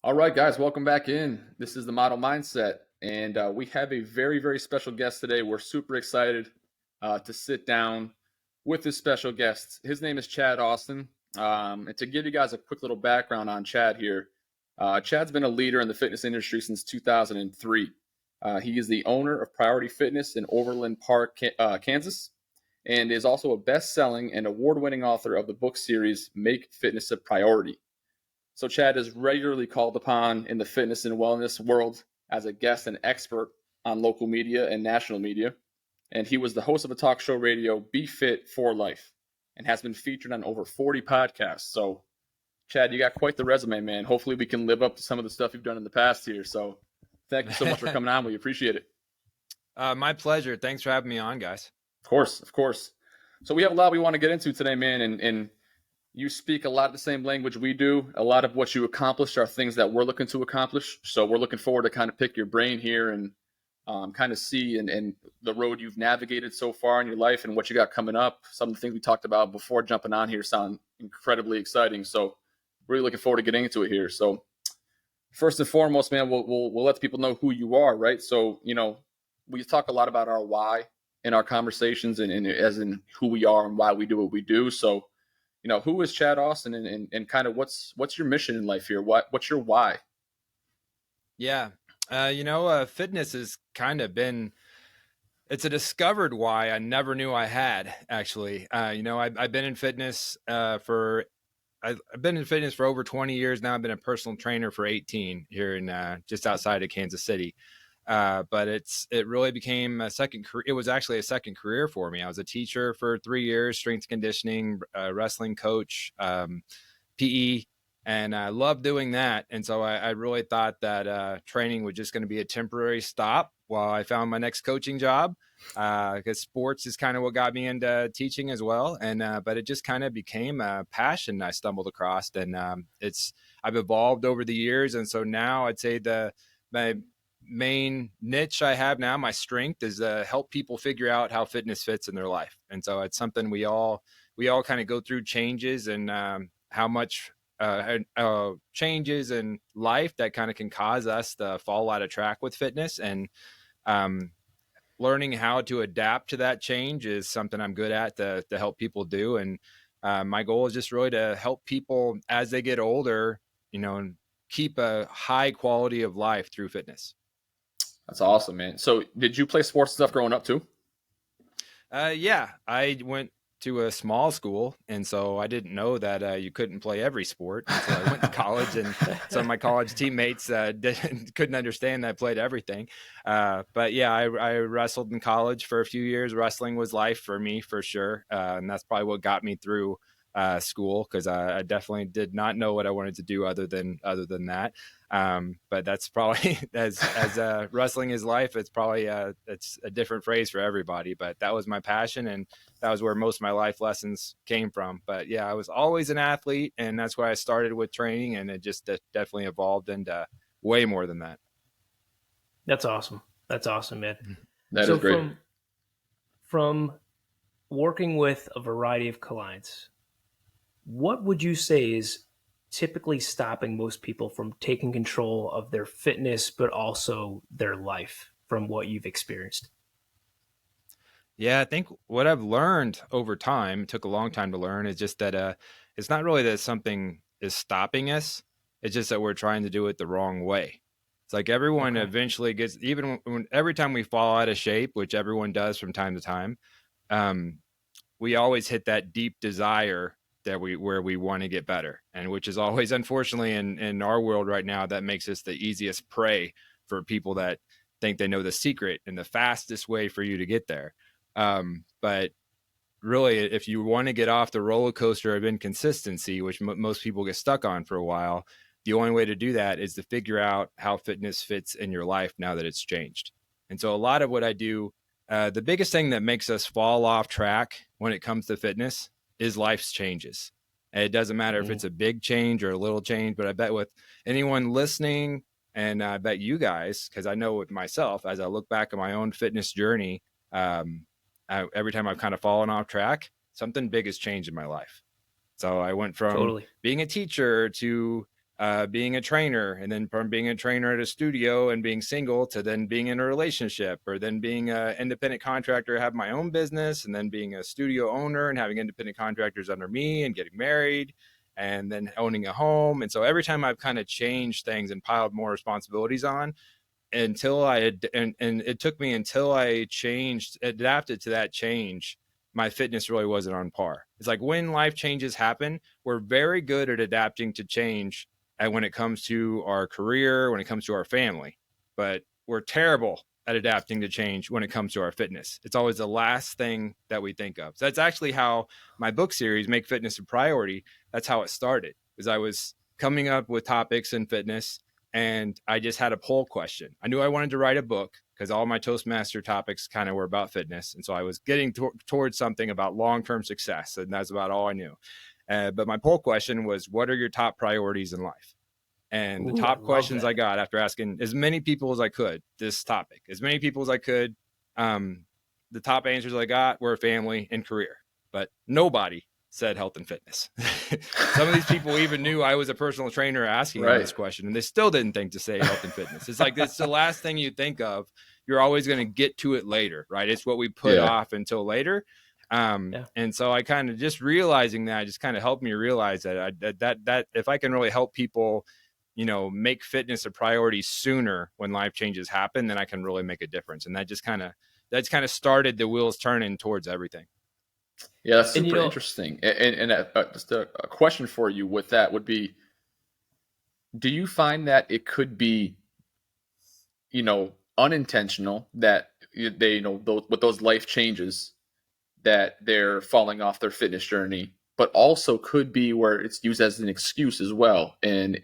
All right, guys, welcome back in. This is the Model Mindset, and we have a very, very special guest today. We're super excited to sit down with this special guest. His name is Chad Austin. And to give you guys a quick little background on Chad here, Chad's been a leader in the fitness industry since 2003. He is the owner of Priority Fitness in Overland Park, Kansas, and is also a best-selling and award-winning author of the book series Make Fitness a Priority. So Chad is regularly called upon in the fitness and wellness world as a guest and expert on local media and national media. And he was the host of a talk show radio, Be Fit for Life, and has been featured on over 40 podcasts. So Chad, you got quite the resume, man. Hopefully we can live up to some of the stuff you've done in the past here. So thank you so much for coming on. We appreciate it. My pleasure. Thanks for having me on, guys. Of course, of course. So we have a lot we want to get into today, man. And you speak a lot of the same language we do. A lot of what you accomplished are things that we're looking to accomplish. So we're looking forward to kind of pick your brain here and kind of see and the road you've navigated so far in your life and what you got coming up. Some of the things we talked about before jumping on here sound incredibly exciting. Really looking forward to getting into it here. So first and foremost, man, we'll let people know who you are, right? So, we talk a lot about our why in our conversations and as in who we are and why we do what we do. So, who is Chad Austin and kind of what's your mission in life here? What's your why? Yeah. Fitness has kind of been, it's a discovered why I never knew I had, actually. I've been in fitness I've been in fitness for over 20 years now. I've been a personal trainer for 18 here in just outside of Kansas City. But it really became a second career. It was actually a second career for me. I was a teacher for 3 years, strength conditioning, wrestling coach, PE, and I loved doing that. And so I really thought that training was just going to be a temporary stop while I found my next coaching job, because sports is kind of what got me into teaching as well. And but it just kind of became a passion I stumbled across, and I've evolved over the years. And so now I'd say my main niche I have now, my strength, is to help people figure out how fitness fits in their life. And so it's something we all kind of go through changes and how much changes in life that kind of can cause us to fall out of track with fitness. And learning how to adapt to that change is something I'm good at to help people do. And my goal is just really to help people as they get older, and keep a high quality of life through fitness. That's awesome, man. So did you play sports stuff growing up too? Yeah, I went to a small school, and so I didn't know that you couldn't play every sport. And so I went to college, and some of my college teammates couldn't understand that I played everything. But yeah, I wrestled in college for a few years. Wrestling was life for me, for sure. And that's probably what got me through school, because I definitely did not know what I wanted to do other than that. But that's probably as wrestling is life. It's probably it's a different phrase for everybody, but that was my passion, and that was where most of my life lessons came from. But yeah, I was always an athlete, and that's why I started with training, and it just definitely evolved into way more than that. That's awesome. That's awesome, man. That is great. From working with a variety of clients, what would you say is typically stopping most people from taking control of their fitness, but also their life, from what you've experienced? Yeah, I think what I've learned over time, it took a long time to learn, is just that it's not really that something is stopping us. It's just that we're trying to do it the wrong way. It's like everyone eventually gets, even every time we fall out of shape, which everyone does from time to time, we always hit that deep desire where we want to get better, and which is always, unfortunately, in our world right now, that makes us the easiest prey for people that think they know the secret and the fastest way for you to get there. But really, if you want to get off the roller coaster of inconsistency, which most people get stuck on for a while, the only way to do that is to figure out how fitness fits in your life now that it's changed. And so a lot of what I do, the biggest thing that makes us fall off track when it comes to fitness is life's changes. And it doesn't matter if it's a big change or a little change, but I bet with anyone listening, and I bet you guys, because I know with myself, as I look back at my own fitness journey, every time I've kind of fallen off track, something big has changed in my life. So I went from being a teacher to being a trainer, and then from being a trainer at a studio and being single to then being in a relationship, or then being an independent contractor, have my own business, and then being a studio owner and having independent contractors under me and getting married and then owning a home. And so every time I've kind of changed things and piled more responsibilities on, until I had, and it took me until I adapted to that change, my fitness really wasn't on par. It's like when life changes happen, we're very good at adapting to change. And when it comes to our career, when it comes to our family, but we're terrible at adapting to change when it comes to our fitness. It's always the last thing that we think of. So that's actually how my book series, Make Fitness a Priority, that's how it started. Is I was coming up with topics in fitness, and I just had a poll question. I knew I wanted to write a book because all my Toastmaster topics kind of were about fitness. And so I was getting towards something about long-term success, and that's about all I knew. But my poll question was, what are your top priorities in life? And the top questions I got after asking as many people as I could, this topic, as many people as I could, the top answers I got were family and career, but nobody said health and fitness. Some of these people even knew I was a personal trainer asking them this question, and they still didn't think to say health and fitness. It's like, it's the last thing you think of. You're always going to get to it later, right? It's what we put off until later. And so I kind of just realizing that just kind of helped me realize that that if I can really help people, make fitness a priority sooner when life changes happen, then I can really make a difference. And that's kind of started the wheels turning towards everything. Yeah, that's super interesting. And just a question for you with that would be, do you find that it could be, unintentional that they, with those life changes that they're falling off their fitness journey, but also could be where it's used as an excuse as well, and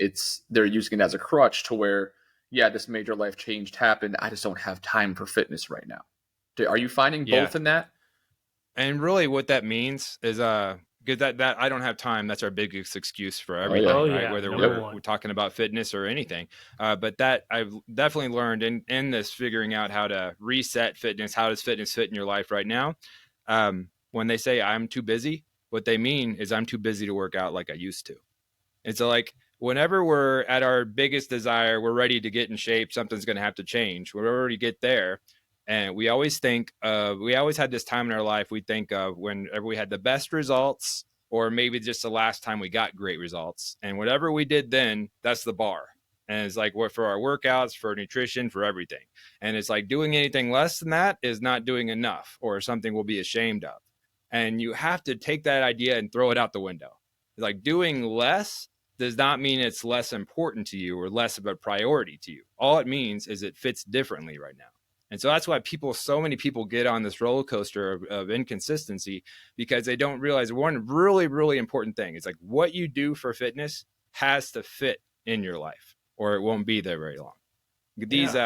they're using it as a crutch to where, this major life change happened, I just don't have time for fitness right now. Are you finding both in that? And really what that means is because that I don't have time, that's our biggest excuse for everything, right? Whether we're talking about fitness or anything. But that I've definitely learned in this, figuring out how to reset fitness. How does fitness fit in your life right now? When they say I'm too busy, what they mean is I'm too busy to work out like I used to. And so, like, whenever we're at our biggest desire, we're ready to get in shape, something's going to have to change. Whenever we get there, and we always had this time in our life we think of whenever we had the best results, or maybe just the last time we got great results. And whatever we did then, that's the bar. And it's like, for our workouts, for nutrition, for everything. And it's like doing anything less than that is not doing enough, or something we'll be ashamed of. And you have to take that idea and throw it out the window. It's like, doing less does not mean it's less important to you or less of a priority to you. All it means is it fits differently right now. And so that's why so many people get on this roller coaster of inconsistency, because they don't realize one really, really important thing. It's like, what you do for fitness has to fit in your life, or it won't be there very long. These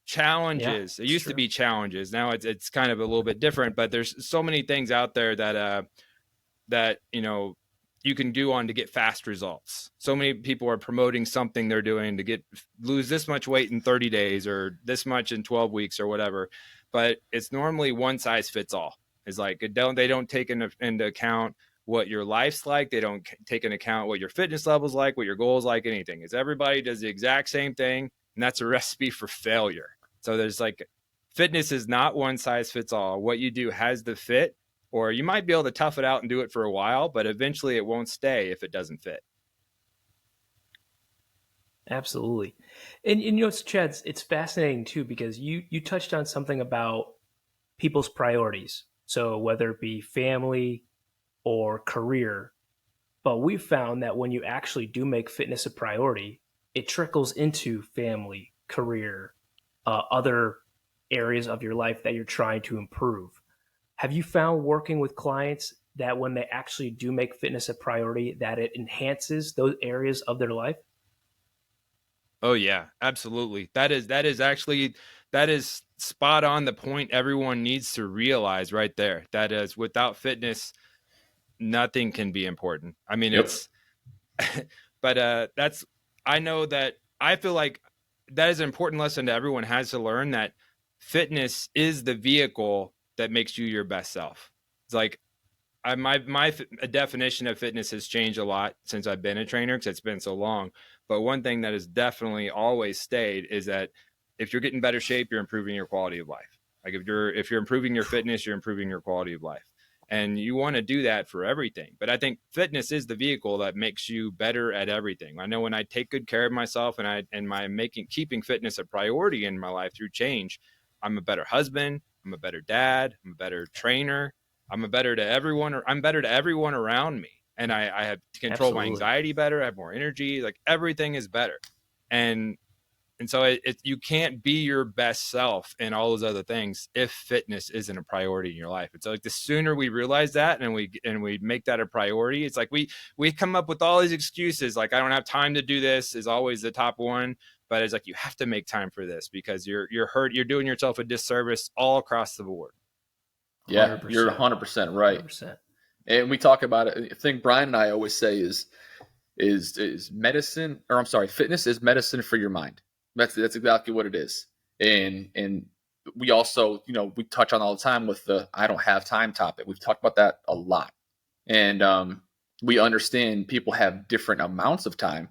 challenges, it used to be challenges. Now it's kind of a little bit different, but there's so many things out there that you can do to get fast results. So many people are promoting something they're doing to lose this much weight in 30 days or this much in 12 weeks or whatever. But it's normally one size fits all. It's like, they don't take into account what your life's like. They don't take into account what your fitness level's like, what your goals like, anything. It's everybody does the exact same thing. And that's a recipe for failure. So there's fitness is not one size fits all. What you do has to fit. Or you might be able to tough it out and do it for a while, but eventually it won't stay if it doesn't fit. Absolutely. And Chad, it's fascinating too, because you touched on something about people's priorities. So whether it be family or career, but we've found that when you actually do make fitness a priority, it trickles into family, career, other areas of your life that you're trying to improve. Have you found, working with clients, that when they actually do make fitness a priority, that it enhances those areas of their life? Oh yeah, absolutely. That is spot on the point everyone needs to realize right there. That is, without fitness, nothing can be important. I mean, but I feel like that is an important lesson that everyone has to learn, that fitness is the vehicle that makes you your best self. It's like, definition of fitness has changed a lot since I've been a trainer because it's been so long. But one thing that has definitely always stayed is that if you're getting better shape, you're improving your quality of life. Like if you're improving your fitness, you're improving your quality of life. And you want to do that for everything. But I think fitness is the vehicle that makes you better at everything. I know when I take good care of myself keeping fitness a priority in my life through change, I'm a better husband, I'm a better dad, I'm a better trainer, I'm better to everyone around me. And I have to control my anxiety better, I have more energy, like everything is better. And so you can't be your best self and all those other things if fitness isn't a priority in your life. It's like the sooner we realize that and we make that a priority, it's like we come up with all these excuses. Like, I don't have time to do this is always the top one. But it's like, you have to make time for this because you're doing yourself a disservice all across the board. Yeah, 100%. You're 100% right. 100%. And we talk about it. The thing Brian and I always say is medicine, or I'm sorry, fitness is medicine for your mind. That's exactly what it is. And we also, we touch on all the time with the I don't have time topic. We've talked about that a lot. And we understand people have different amounts of time,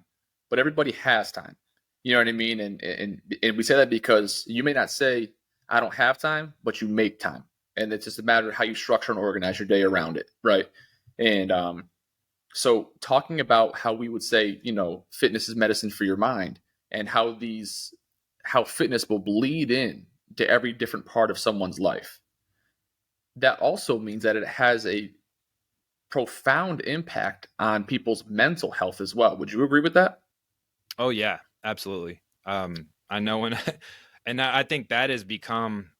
but everybody has time. You know what I mean? And we say that because you may not say I don't have time, but you make time. And it's just a matter of how you structure and organize your day around it, right? And so talking about how we would say, fitness is medicine for your mind, and how fitness will bleed in to every different part of someone's life. That also means that it has a profound impact on people's mental health as well. Would you agree with that? Oh yeah, absolutely. I know and I think that has become,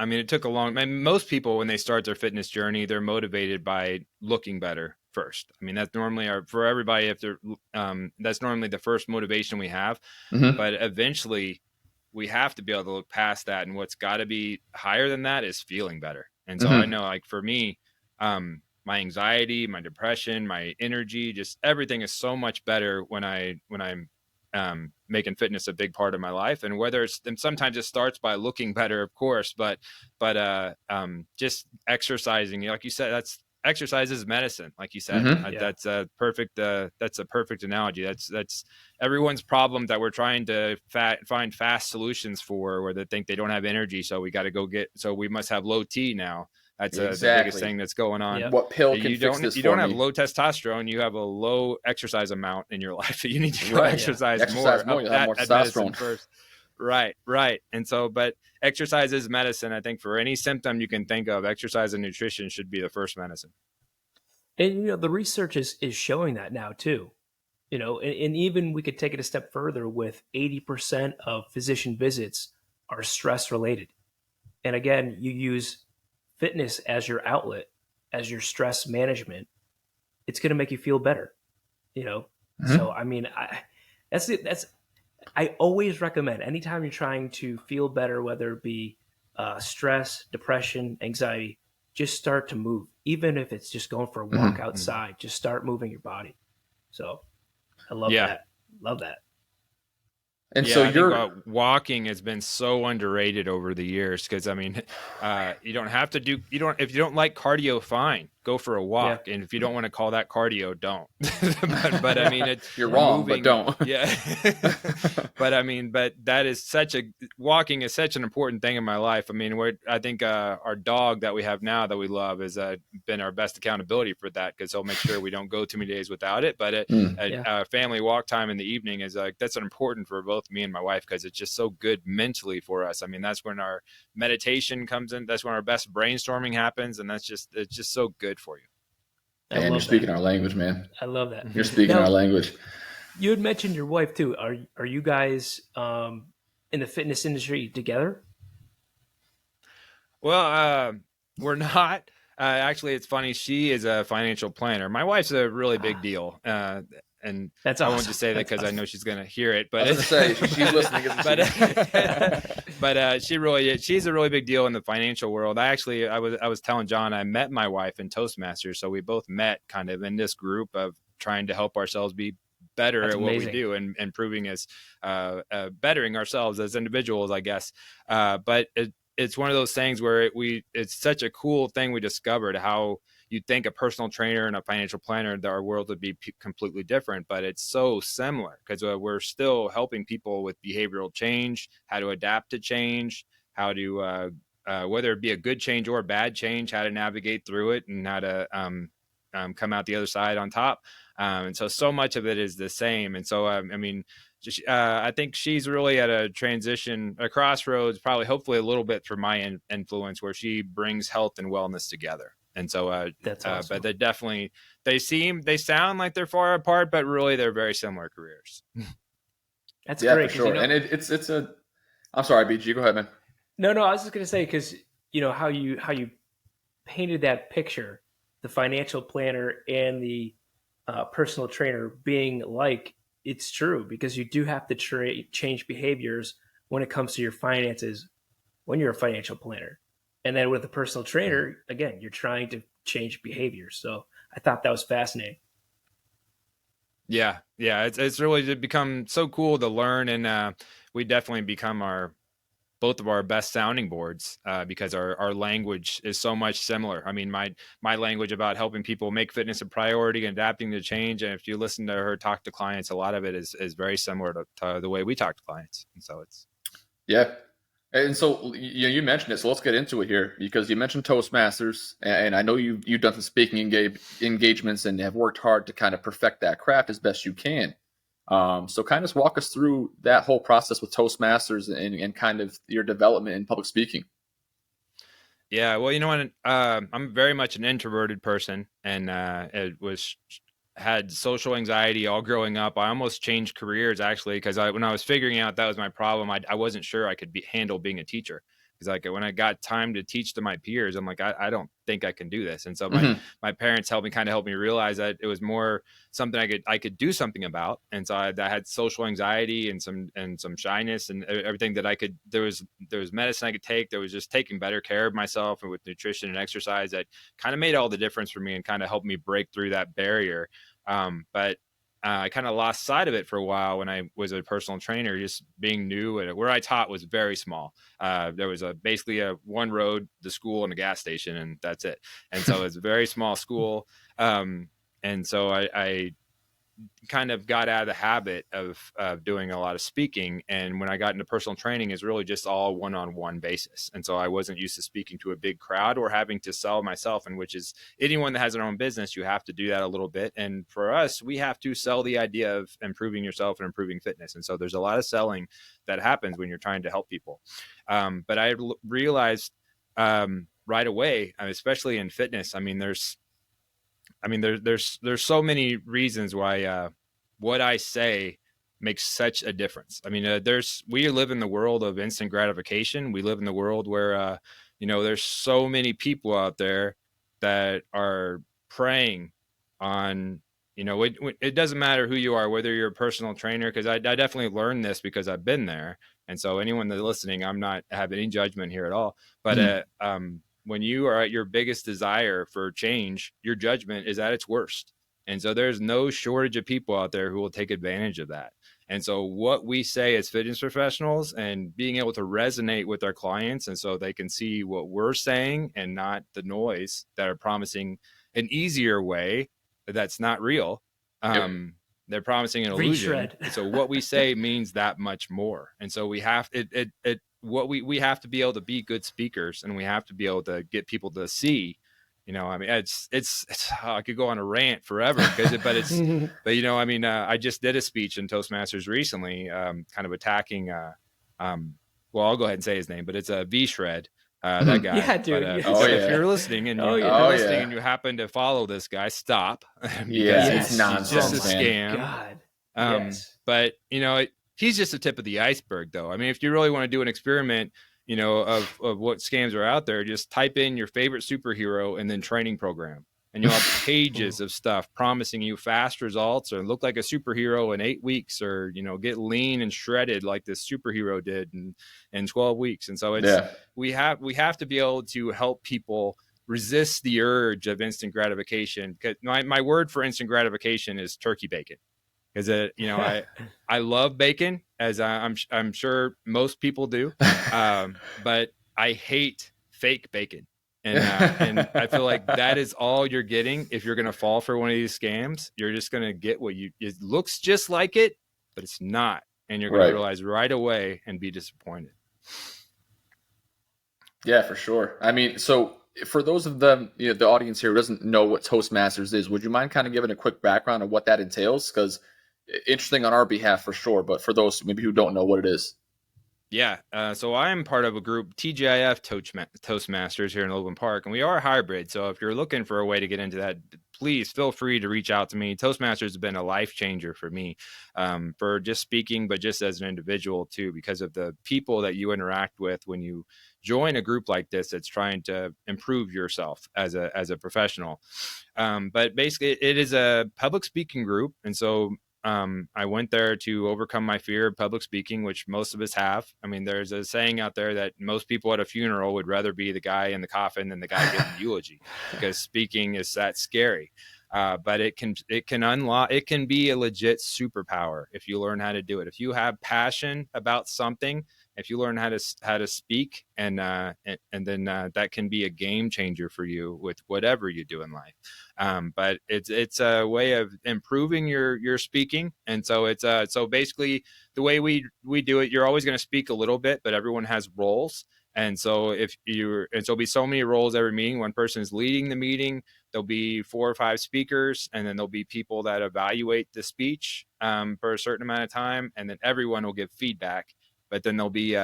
it took a long, most people, when they start their fitness journey, they're motivated by looking better first. That's normally for everybody, if they're, that's normally the first motivation we have, but eventually we have to be able to look past that. And what's got to be higher than that is feeling better. And so I know, like for me, my anxiety, my depression, my energy, just everything is so much better when I'm making fitness a big part of my life. And and sometimes it starts by looking better, of course, but just exercising, like you said, exercise is medicine, like you said. That's a perfect analogy. That's everyone's problem that we're trying to find fast solutions for, where they think they don't have energy, so we must have low T now. That's the biggest thing that's going on. Yep. What pill can fix this? You don't have low testosterone. You have a low exercise amount in your life. You need to go exercise more. You'll have more testosterone first. Right. And so, but exercise is medicine. I think for any symptom you can think of, exercise and nutrition should be the first medicine. And the research is showing that now too. And even we could take it a step further with 80% of physician visits are stress related. And again, you use fitness as your outlet, as your stress management, it's going to make you feel better, So, I always recommend, anytime you're trying to feel better, whether it be stress, depression, anxiety, just start to move. Even if it's just going for a walk outside, just start moving your body. So I love that. Love that. And so walking has been so underrated over the years, because you don't have to if you don't like cardio, fine, go for a walk. Yeah. And if you don't want to call that cardio, don't. but you're wrong, but don't. Yeah. but walking is such an important thing in my life. I think our dog that we have now that we love has been our best accountability for that, because he'll make sure we don't go too many days without it. But family walk time in the evening is that's important for both me and my wife, because it's just so good mentally for us. That's when our meditation comes in. That's when our best brainstorming happens, and it's just so good for you. And you're speaking our language, man. I love that. You're speaking our language. You had mentioned your wife too. Are you guys in the fitness industry together? Well, we're not. Actually, it's funny. She is a financial planner. My wife's a really big deal. And that's awesome. I won't just say that because I know she's going to hear it. But I was going to say, she's listening. But she's a really big deal in the financial world. I was telling John, I met my wife in Toastmasters. So we both met kind of in this group of trying to help ourselves be better at what we do, and improving as bettering ourselves as individuals, I guess. But it's one of those things where it's such a cool thing we discovered, how you'd think a personal trainer and a financial planner, our world would be completely different, but it's so similar because we're still helping people with behavioral change, how to adapt to change, how to whether it be a good change or a bad change, how to navigate through it and how to come out the other side on top. And so much of it is the same. And so, I think she's really at a transition, a crossroads, probably hopefully a little bit through my influence, where she brings health and wellness together. And so, That's awesome. but they sound like they're far apart, but really they're very similar careers. That's Yeah, great. for sure. And I'm sorry, BG, go ahead, man. No, I was just going to say, because how you painted that picture, the financial planner and the personal trainer being like, it's true, because you do have to change behaviors when it comes to your finances when you're a financial planner. And then with a personal trainer, again, you're trying to change behaviors. So I thought that was fascinating. Yeah. It's really become so cool to learn, and we definitely become both of our best sounding boards because our language is so much similar. I mean, my language about helping people make fitness a priority and adapting to change. And if you listen to her talk to clients, a lot of it is very similar to the way we talk to clients. And so it's. Yeah. And so you mentioned it, so let's get into it here, because you mentioned Toastmasters, and I know you've done some speaking engagements and have worked hard to kind of perfect that craft as best you can. So kind of just walk us through that whole process with Toastmasters and kind of your development in public speaking. Yeah, well, I'm very much an introverted person, and had social anxiety all growing up. I almost changed careers actually because when I was figuring out that was my problem, I wasn't sure I could handle being a teacher. Because like when I got time to teach to my peers, I'm like, I don't think I can do this. And so my parents helped me realize that it was more something I could do something about. And so I had social anxiety and some shyness and everything that I could. There was medicine I could take. There was just taking better care of myself, and with nutrition and exercise that kind of made all the difference for me and kind of helped me break through that barrier. But I kind of lost sight of it for a while when I was a personal trainer, just being new, and where I taught was very small. There was basically a one road, the school and a gas station, and that's it. And so it's a very small school. And so I kind of got out of the habit of doing a lot of speaking. And when I got into personal training, is really just all one-on-one basis. And so I wasn't used to speaking to a big crowd or having to sell myself, and which is anyone that has their own business, you have to do that a little bit. And for us, we have to sell the idea of improving yourself and improving fitness. And so there's a lot of selling that happens when you're trying to help people. But I realized right away, especially in fitness, there's so many reasons why what I say makes such a difference. We live in the world of instant gratification. We live in the world where, there's so many people out there that are preying on, it doesn't matter who you are, whether you're a personal trainer, because I definitely learned this because I've been there. And so anyone that's listening, I'm not having any judgment here at all, but when you are at your biggest desire for change, your judgment is at its worst. And so there's no shortage of people out there who will take advantage of that. And so what we say as fitness professionals and being able to resonate with our clients, and so they can see what we're saying and not the noise that are promising an easier way that's not real. They're promising an illusion. So what we say means that much more. And so we have we have to be able to be good speakers, and we have to be able to get people to see, it's I could go on a rant forever I just did a speech in Toastmasters recently, kind of attacking, well, I'll go ahead and say his name, but it's a V-Shred. That guy. Yeah, dude. If you're listening and and you happen to follow this guy, stop. He's nonsense, just a scam. God. But he's just the tip of the iceberg, though. If you really want to do an experiment, of what scams are out there, just type in your favorite superhero and then training program, and you'll have pages of stuff promising you fast results, or look like a superhero in 8 weeks, or get lean and shredded like this superhero did in 12 weeks. And so we have to be able to help people resist the urge of instant gratification. Because my word for instant gratification is turkey bacon. Because I love bacon, as I'm sure most people do, but I hate fake bacon. And I feel like that is all you're getting. If you're going to fall for one of these scams, you're just going to get it looks just like it, but it's not. And you're going to Right. realize right away and be disappointed. Yeah, for sure. I mean, so for those of them, the audience here who doesn't know what Toastmasters is, would you mind kind of giving a quick background of what that entails? Because interesting on our behalf for sure, but for those maybe who don't know what it is. Yeah. So I am part of a group, TGIF Toastmasters here in Overland Park, and we are hybrid. So if you're looking for a way to get into that, please feel free to reach out to me. Toastmasters has been a life changer for me, for just speaking, but just as an individual too, because of the people that you interact with when you join a group like this that's trying to improve yourself as a professional. But basically, it is a public speaking group, and so I went there to overcome my fear of public speaking, which most of us have. I mean, there's a saying out there that most people at a funeral would rather be the guy in the coffin than the guy giving the eulogy, because speaking is that scary. But it can be a legit superpower if you learn how to do it. If you have passion about something, if you learn how to speak, and then that can be a game changer for you with whatever you do in life. But it's a way of improving your speaking, and so it's so basically the way we do it, you're always going to speak a little bit, but everyone has roles. And so there'll be so many roles every meeting. One person is leading the meeting. There'll be 4 or 5 speakers, and then there'll be people that evaluate the speech for a certain amount of time, and then everyone will give feedback. But then there'll be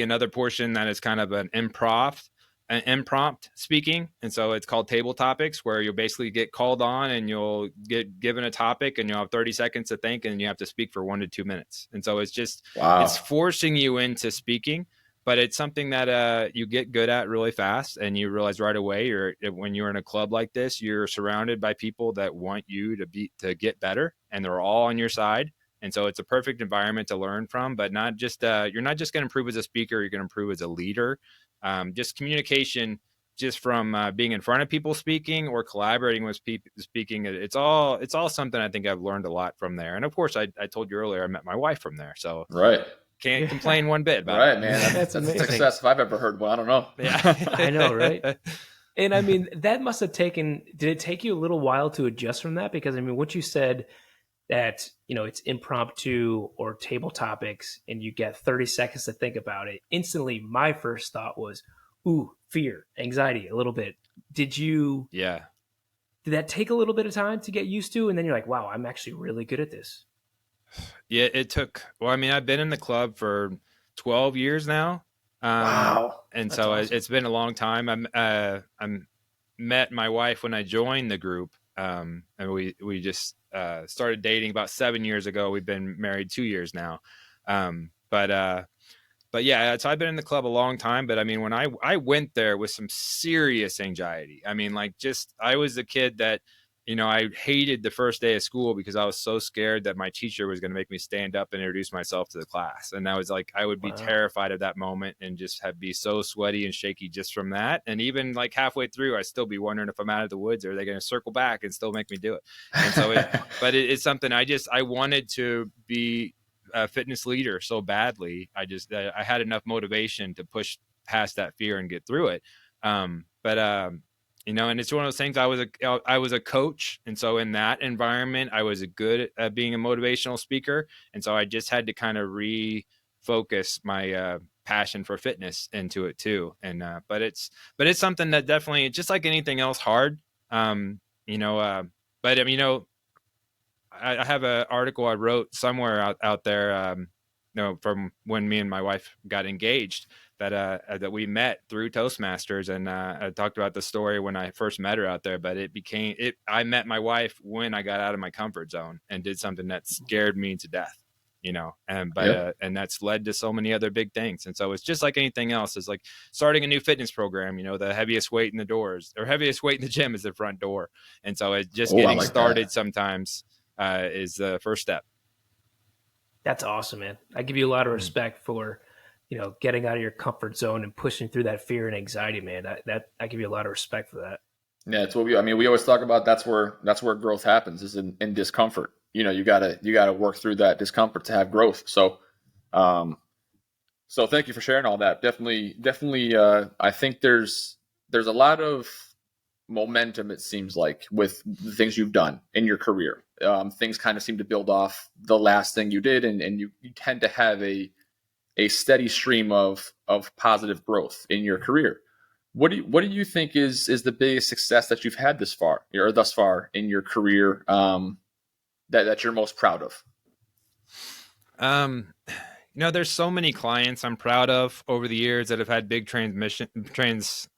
another portion that is kind of an impromptu speaking, and so it's called table topics, where you'll basically get called on and you'll get given a topic and you'll have 30 seconds to think, and you have to speak for 1 to 2 minutes. And so it's just It's forcing you into speaking, but it's something that you get good at really fast, and you realize right away when you're in a club like this, you're surrounded by people that want you to get better, and they're all on your side. And so it's a perfect environment to learn from, but not just you're not just going to improve as a speaker, you're going to improve as a leader. Just communication, just from being in front of people speaking or collaborating with people speaking. It's all something I think I've learned a lot from there. And of course, I told you earlier, I met my wife from there. So right. Can't complain one bit about it. Right, man. That's a success if I've ever heard one. I don't know. Yeah. I know, right? And I mean, that must have did it take you a little while to adjust from that? Because I mean, what you said, that it's impromptu or table topics and you get 30 seconds to think about it, instantly my first thought was, ooh, fear, anxiety a little bit. Did that take a little bit of time to get used to, and then you're like, wow, I'm actually really good at this? Yeah, it took, well, I mean, I've been in the club for 12 years now. Wow. And so awesome. It's been a long time. I met my wife when I joined the group. And we just started dating about 7 years ago. We've been married 2 years now. But yeah, so I've been in the club a long time. But I mean, when I went there with some serious anxiety, I mean, I was the kid that, I hated the first day of school because I was so scared that my teacher was going to make me stand up and introduce myself to the class. And I was like, I would be terrified of that moment and just be so sweaty and shaky just from that. And even like halfway through, I'd still be wondering if I'm out of the woods, or are they going to circle back and still make me do it? And so, it's something I wanted to be a fitness leader so badly. I had enough motivation to push past that fear and get through it. And it's one of those things. I was a coach, and so in that environment, I was good at being a motivational speaker, and so I just had to kind of refocus my passion for fitness into it too. And but it's something that definitely, just like anything else, hard. But I have an article I wrote somewhere out there, from when me and my wife got engaged, that we met through Toastmasters. And I talked about the story when I first met her out there, but I met my wife when I got out of my comfort zone and did something that scared me to death, and that's led to so many other big things. And so it's just like anything else. It's like starting a new fitness program, the heaviest weight in the gym is the front door. And so it's just getting started sometimes is the first step. That's awesome, man. I give you a lot of respect for, getting out of your comfort zone and pushing through that fear and anxiety, man. I give you a lot of respect for that. Yeah, it's what we always talk about. That's where growth happens, is in discomfort. You gotta work through that discomfort to have growth. So, So thank you for sharing all that. Definitely. I think there's a lot of momentum. It seems like with the things you've done in your career, things kind of seem to build off the last thing you did, and you tend to have a steady stream of positive growth in your career. What do you think is the biggest success that you've had this far or thus far in your career, that you're most proud of? There's so many clients I'm proud of over the years that have had big transformations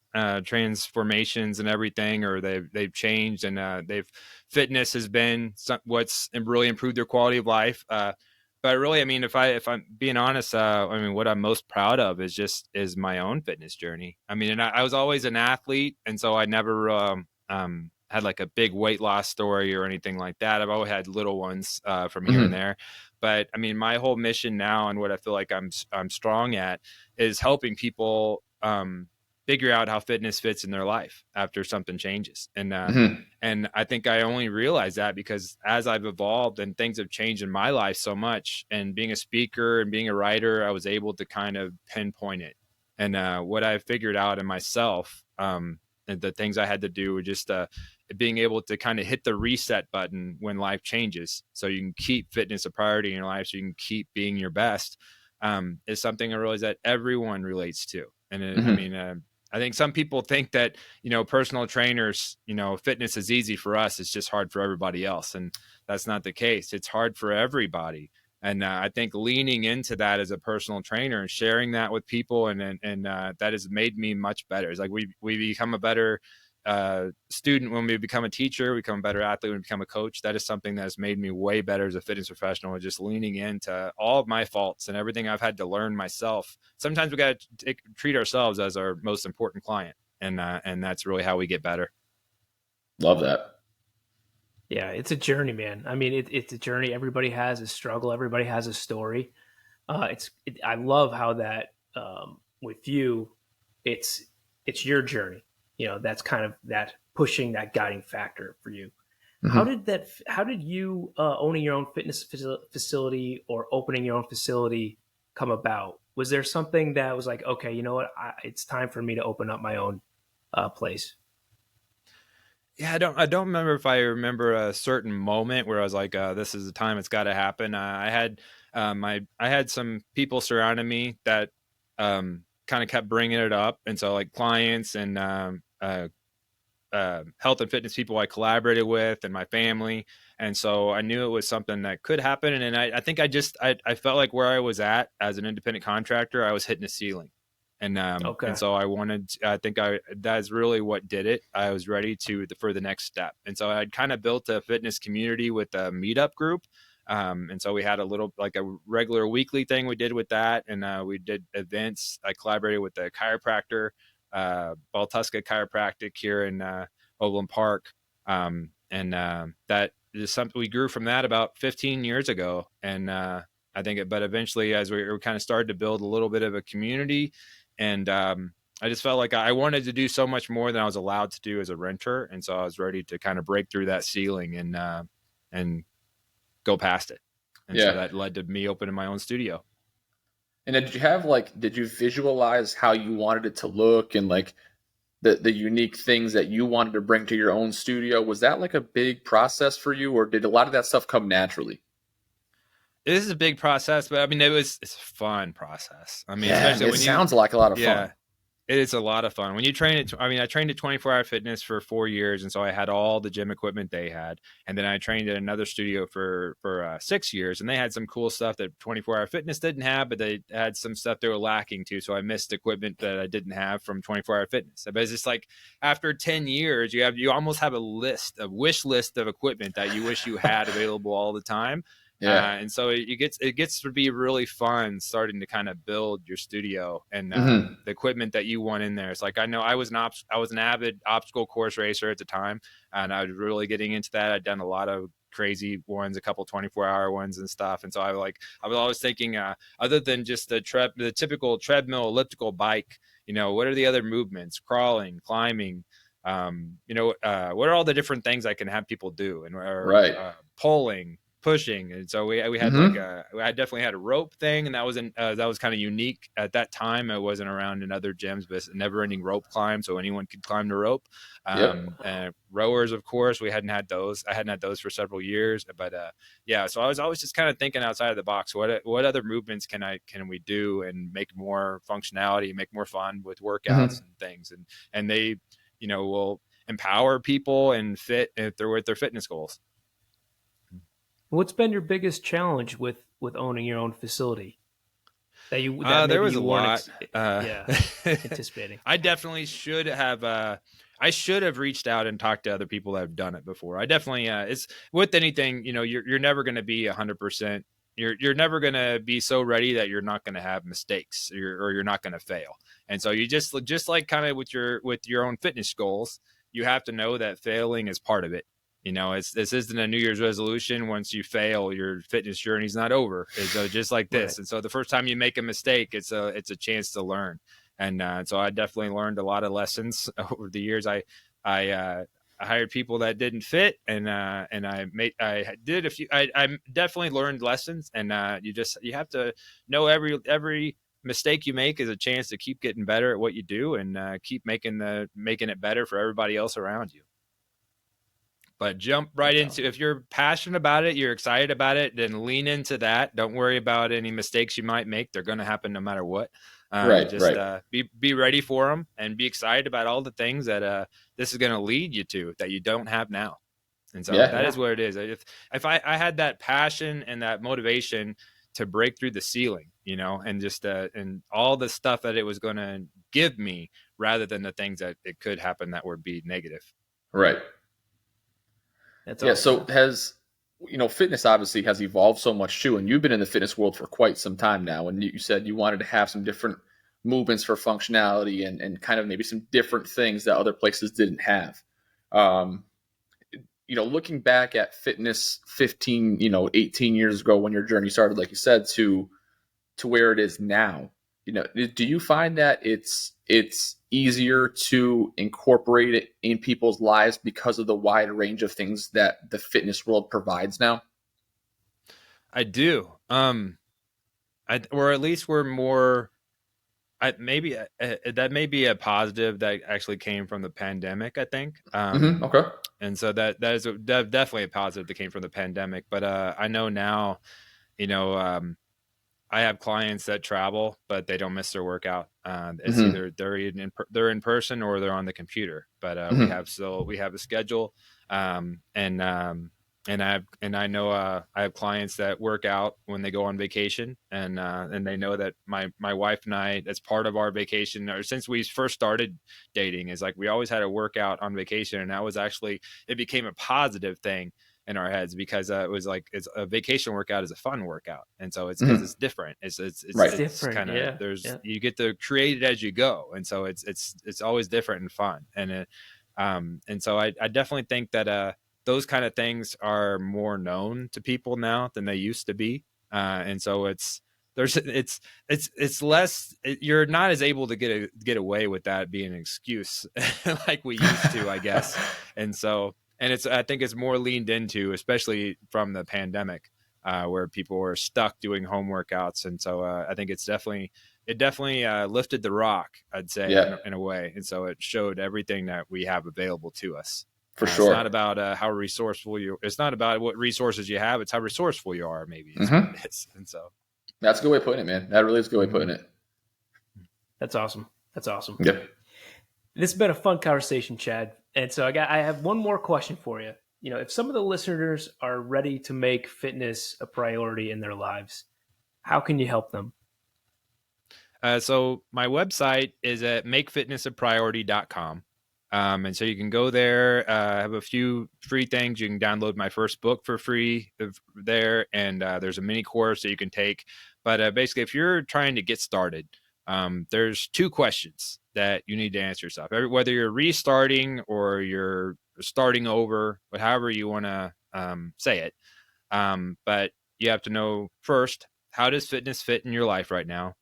and everything, or they've changed, and they've fitness has been what's really improved their quality of life. But really, I mean, if I'm being honest, I mean, what I'm most proud of is my own fitness journey. I mean, and I was always an athlete, and so I never had like a big weight loss story or anything like that. I've always had little ones from here and Mm-hmm. there. But I mean, my whole mission now and what I feel like I'm strong at is helping people figure out how fitness fits in their life after something changes. Mm-hmm. And I think I only realized that because as I've evolved and things have changed in my life so much, and being a speaker and being a writer, I was able to kind of pinpoint it. And what I figured out in myself, and the things I had to do were just being able to kind of hit the reset button when life changes, so you can keep fitness a priority in your life, so you can keep being your best, is something I realize that everyone relates to. And I Mm-hmm. mean, I think some people think that, personal trainers, fitness is easy for us. It's just hard for everybody else. And that's not the case. It's hard for everybody. And I think leaning into that as a personal trainer and sharing that with people, and that has made me much better. It's like we become a better student when we become a teacher, we become a better athlete when we become a coach. That is something that has made me way better as a fitness professional, just leaning into all of my faults and everything I've had to learn myself. Sometimes we got to treat ourselves as our most important client, and that's really how we get better. Love that. Yeah, it's a journey, man. I mean, it's a journey. Everybody has a struggle. Everybody has a story. I love how that with you, it's it's your journey. That's kind of that pushing that guiding factor for you. How Mm-hmm. did that? How did you owning your own fitness facility or opening your own facility come about? Was there something that was like, okay, you know what, it's time for me to open up my own place? Yeah, I don't remember if I remember a certain moment where I was like, this is the time it's got to happen. I had some people surrounding me that kind of kept bringing it up, and so like clients and health and fitness people I collaborated with, and my family. And so I knew it was something that could happen. And I think I felt like where I was at as an independent contractor, I was hitting a ceiling. And Okay. so that's really what did it. I was ready for the next step. And so I'd kind of built a fitness community with a meetup group. And so we had a little, like a regular weekly thing we did with that. And we did events. I collaborated with the chiropractor, Baltusca Chiropractic here in Overland Park. And that is something we grew from that about 15 years ago. And but eventually, as we kind of started to build a little bit of a community, and I just felt like I wanted to do so much more than I was allowed to do as a renter. And so I was ready to kind of break through that ceiling and go past it. And so Yeah. that led to me opening my own studio. And then did you visualize how you wanted it to look, and like the unique things that you wanted to bring to your own studio? Was that like a big process for you, or did a lot of that stuff come naturally? This is a big process, but I mean, it's a fun process. I mean, Yeah, especially it when you, sounds like a lot of fun. yeah, it is a lot of fun when you train it. I mean, I trained at 24-hour fitness for 4 years, and so I had all the gym equipment they had. And then I trained at another studio for 6 years, and they had some cool stuff that 24-hour fitness didn't have, but they had some stuff they were lacking too. So I missed equipment that I didn't have from 24-hour fitness. But it's just like after 10 years, you almost have a wish list of equipment that you wish you had available all the time. Yeah. And so it gets to be really fun starting to kind of build your studio and Hmm. the equipment that you want in there. It's like I know I was an avid obstacle course racer at the time, and I was really getting into that. I'd done a lot of crazy ones, a couple 24-hour ones and stuff. And so I was always thinking, other than just the typical treadmill elliptical bike, what are the other movements? Crawling, climbing. What are all the different things I can have people do, and or Right. polling, pushing. And so we had I definitely had a rope thing, and that was kind of unique at that time. It wasn't around in other gyms, but it's a never ending rope climb, so anyone could climb the rope. Yep. Rowers, of course, we hadn't had those. I hadn't had those for several years, but yeah. So I was always just kind of thinking outside of the box. What other movements can we do and make more functionality, make more fun with workouts and things, and they, will empower people and fit if they're with their fitness goals. What's been your biggest challenge with owning your own facility? There was a lot. Anticipating. I definitely should have. I should have reached out and talked to other people that have done it before. I definitely. It's with anything. You're never going to be 100%. You're never going to be so ready that you're not going to have mistakes or you're not going to fail. And so you just like kind of with your own fitness goals, you have to know that failing is part of it. This isn't a New Year's resolution. Once you fail, your fitness journey's not over. So just like this. Right. And so the first time you make a mistake, it's a chance to learn. And so I definitely learned a lot of lessons over the years. I hired people that didn't fit, and I did a few. I definitely learned lessons, and you have to know every mistake you make is a chance to keep getting better at what you do, and keep making it better for everybody else around you. But jump right into, if you're passionate about it, you're excited about it, then lean into that. Don't worry about any mistakes you might make. They're going to happen no matter what. Right. Be ready for them and be excited about all the things that this is going to lead you to that you don't have now. And so that is what it is. If I had that passion and that motivation to break through the ceiling, and just and all the stuff that it was going to give me, rather than the things that it could happen that would be negative. Right. That's awesome. So has, fitness obviously has evolved so much too, and you've been in the fitness world for quite some time now, and you said you wanted to have some different movements for functionality and kind of maybe some different things that other places didn't have. Looking back at fitness 15, 18 years ago when your journey started, like you said, to where it is now, do you find that it's easier to incorporate it in people's lives because of the wide range of things that the fitness world provides now? I do. Or at least we're more, that may be a positive that actually came from the pandemic, I think. Okay. And so that is definitely a positive that came from the pandemic. But I know now, I have clients that travel, but they don't miss their workout. It's either they're in person or they're on the computer. But we have a schedule, and I know I have clients that work out when they go on vacation, and they know that my wife and I, that's part of our vacation, or since we first started dating, is like we always had a workout on vacation, and that was actually, it became a positive thing in our heads, because it was like, it's a vacation workout is a fun workout, and so it's because it's different. It's different. Kind of you get to create it as you go, and so it's always different and fun, and so I definitely think that those kind of things are more known to people now than they used to be, and so it's less. You're not as able to get away with that being an excuse like we used to, I guess, and so. And I think it's more leaned into, especially from the pandemic, where people were stuck doing home workouts. And so I think it definitely lifted the rock, I'd say, in a way. And so it showed everything that we have available to us. For sure. It's not about how resourceful it's not about what resources you have. It's how resourceful you are, maybe. Is what it is. And so that's a good way of putting it, man. That really is a good way of putting it. That's awesome. Yep. This has been a fun conversation, Chad. And so I have one more question for you. If some of the listeners are ready to make fitness a priority in their lives, how can you help them? So my website is at makefitnessapriority.com. And so you can go there. I have a few free things. You can download my first book for free there. And there's a mini course that you can take. But basically, if you're trying to get started, there's two questions that you need to answer yourself. Whether you're restarting or you're starting over, but however you want to say it. But you have to know first, how does fitness fit in your life right now?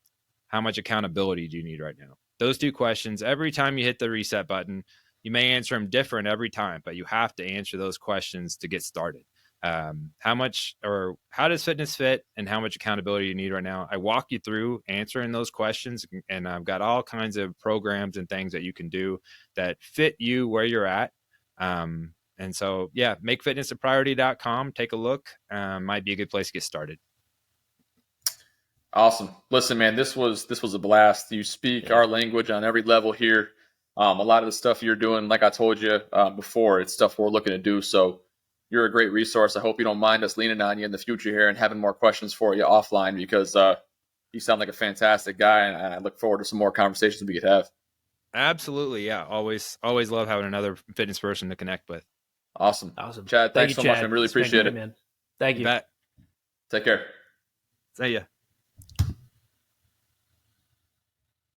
How much accountability do you need right now? Those two questions, every time you hit the reset button, you may answer them different every time, but you have to answer those questions to get started. how does fitness fit and how much accountability you need right now. I walk you through answering those questions, and I've got all kinds of programs and things that you can do that fit you where you're at. And so, yeah, makefitnessapriority.com. Take a look. Might be a good place to get started. Awesome. Listen, man, this was a blast. You speak our language on every level here. A lot of the stuff you're doing, like I told you before, it's stuff we're looking to do. So you're a great resource. I hope you don't mind us leaning on you in the future here and having more questions for you offline, because you sound like a fantastic guy, and I look forward to some more conversations we could have. Absolutely. Yeah. Always love having another fitness person to connect with. Awesome. Chad, thanks so much. I really appreciate it, man. Thank you. Bet. Take care. See ya.